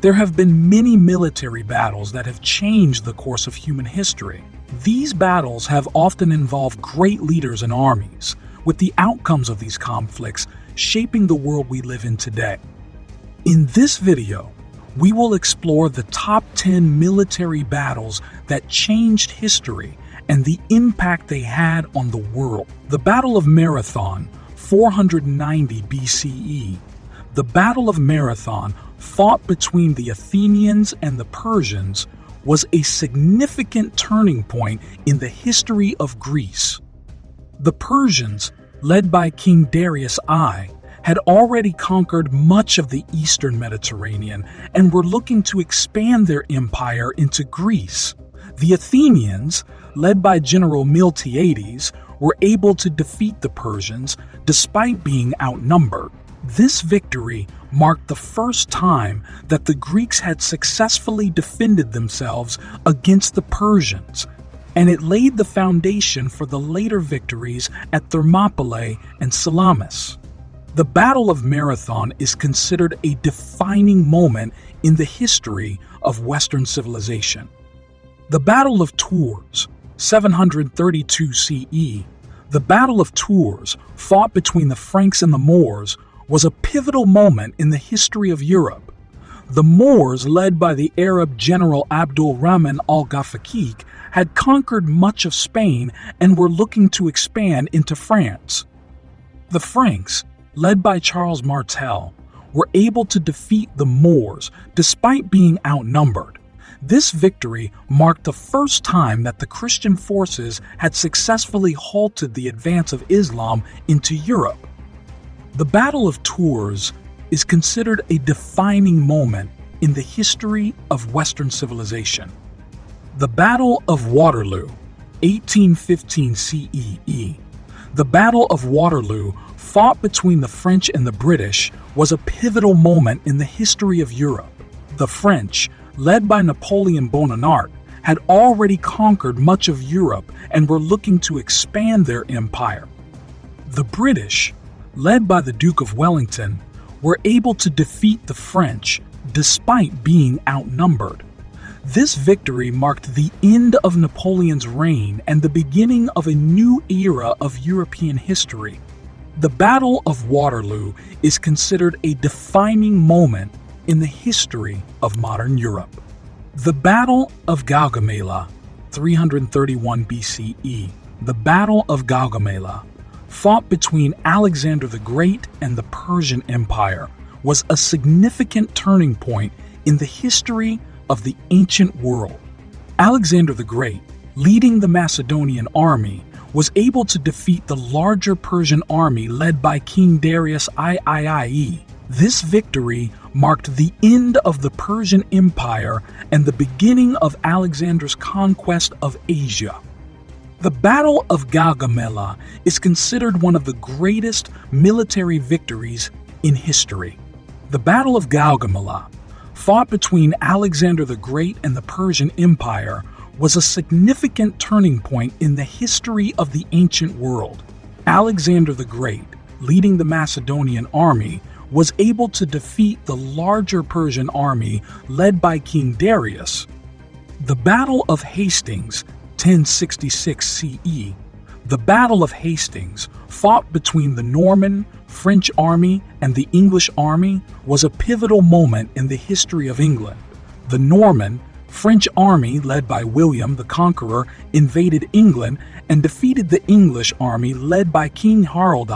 There have been many military battles that have changed the course of human history. These battles have often involved great leaders and armies, with the outcomes of these conflicts shaping the world we live in today. In this video, we will explore the top 10 military battles that changed history and the impact they had on the world. The Battle of Marathon, 490 BCE. The Battle of Marathon, fought between the Athenians and the Persians, was a significant turning point in the history of Greece. The Persians, led by King Darius I, had already conquered much of the eastern Mediterranean and were looking to expand their empire into Greece. The Athenians, led by General Miltiades, were able to defeat the Persians despite being outnumbered. This victory marked the first time that the Greeks had successfully defended themselves against the Persians, and it laid the foundation for the later victories at Thermopylae and Salamis. The Battle of Marathon is considered a defining moment in the history of Western civilization. The Battle of Tours, 732 CE. The Battle of Tours, fought between the Franks and the Moors, was a pivotal moment in the history of Europe. The Moors, led by the Arab general Abdul Rahman al-Ghafiqi, had conquered much of Spain and were looking to expand into France. The Franks, led by Charles Martel, were able to defeat the Moors despite being outnumbered. This victory marked the first time that the Christian forces had successfully halted the advance of Islam into Europe. The Battle of Tours is considered a defining moment in the history of Western civilization. The Battle of Waterloo, 1815 CEE. The Battle of Waterloo, fought between the French and the British, was a pivotal moment in the history of Europe. The French, led by Napoleon Bonaparte, had already conquered much of Europe and were looking to expand their empire. The British, led by the Duke of Wellington, were able to defeat the French despite being outnumbered. This victory marked the end of Napoleon's reign and the beginning of a new era of European history. The Battle of Waterloo is considered a defining moment in the history of modern Europe. The Battle of Gaugamela, 331 BCE. The Battle of Gaugamela, fought between Alexander the Great and the Persian Empire, was a significant turning point in the history of the ancient world. Alexander the Great, leading the Macedonian army, was able to defeat the larger Persian army led by King Darius III. This victory marked the end of the Persian Empire and the beginning of Alexander's conquest of Asia. The Battle of Gaugamela is considered one of the greatest military victories in history. The Battle of Gaugamela, fought between Alexander the Great and the Persian Empire, was a significant turning point in the history of the ancient world. Alexander the Great, leading the Macedonian army, was able to defeat the larger Persian army led by King Darius. The Battle of Hastings, 1066 CE. The Battle of Hastings, fought between the Norman, French army and the English army, was a pivotal moment in the history of England. The Norman, French army led by William the Conqueror invaded England and defeated the English army led by King Harold.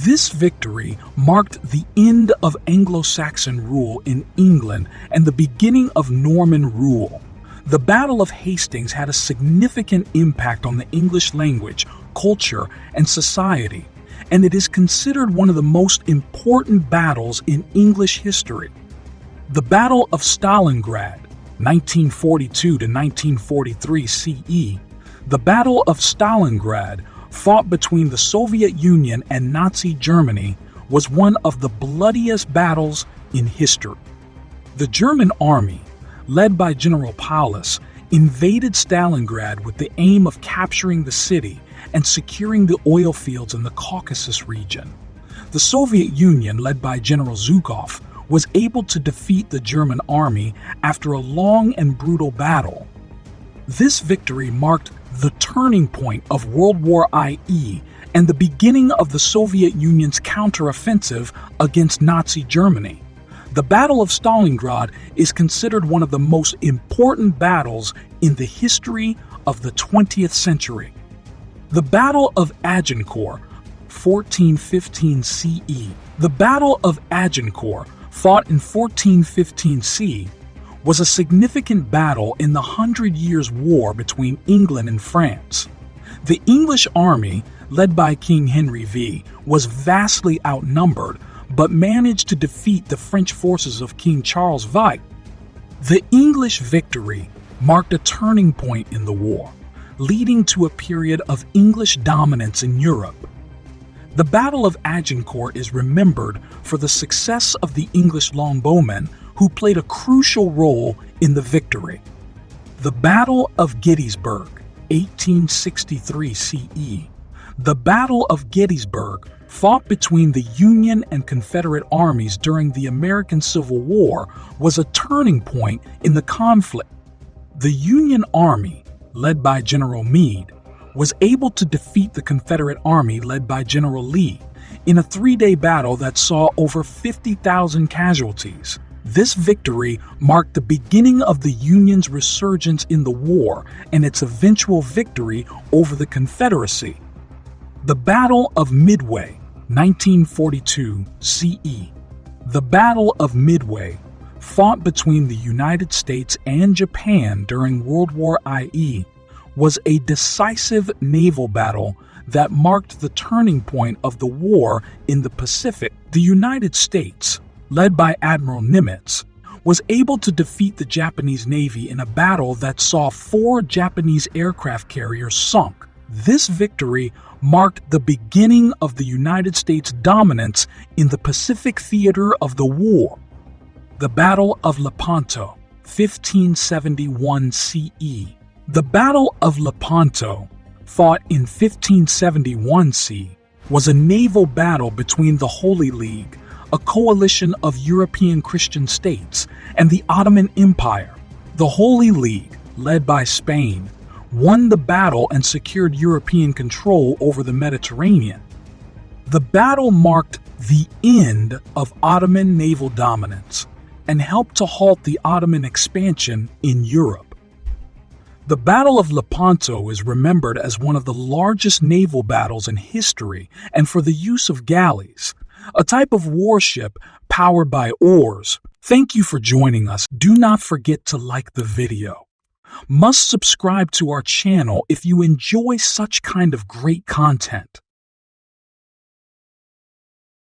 This victory marked the end of Anglo-Saxon rule in England and the beginning of Norman rule. The Battle of Hastings had a significant impact on the English language, culture, and society, and it is considered one of the most important battles in English history. The Battle of Stalingrad, 1942 to 1943 CE. The Battle of Stalingrad, fought between the Soviet Union and Nazi Germany, was one of the bloodiest battles in history. The German army, led by General Paulus, invaded Stalingrad with the aim of capturing the city and securing the oil fields in the Caucasus region. The Soviet Union, led by General Zhukov, was able to defeat the German army after a long and brutal battle. This victory marked the turning point of World War IE and the beginning of the Soviet Union's counteroffensive against Nazi Germany. The Battle of Stalingrad is considered one of the most important battles in the history of the 20th century. The Battle of Agincourt, 1415 CE. The Battle of Agincourt, fought in 1415 CE, was a significant battle in the Hundred Years' War between England and France. The English army, led by King Henry V, was vastly outnumbered, but managed to defeat the French forces of King Charles V. The English victory marked a turning point in the war, leading to a period of English dominance in Europe. The Battle of Agincourt is remembered for the success of the English longbowmen, who played a crucial role in the victory. The Battle of Gettysburg, 1863 CE. The Battle of Gettysburg, fought between the Union and Confederate armies during the American Civil War, was a turning point in the conflict. The Union Army, led by General Meade, was able to defeat the Confederate Army led by General Lee in a three-day battle that saw over 50,000 casualties. This victory marked the beginning of the Union's resurgence in the war and its eventual victory over the Confederacy. The Battle of Midway, 1942 CE. The Battle of Midway, fought between the United States and Japan during World War IE, was a decisive naval battle that marked the turning point of the war in the Pacific. The United States, led by Admiral Nimitz, was able to defeat the Japanese Navy in a battle that saw 4 Japanese aircraft carriers sunk. This victory marked the beginning of the United States' dominance in the Pacific theater of the war. The Battle of Lepanto, 1571 CE. The Battle of Lepanto, fought in 1571 CE, was a naval battle between the Holy League, a coalition of European Christian states, and the Ottoman Empire. The Holy League, led by Spain, won the battle and secured European control over the Mediterranean. The battle marked the end of Ottoman naval dominance and helped to halt the Ottoman expansion in Europe. The Battle of Lepanto is remembered as one of the largest naval battles in history and for the use of galleys, a type of warship powered by oars. Thank you for joining us. Do not forget to like the video. Must subscribe to our channel if you enjoy such kind of great content.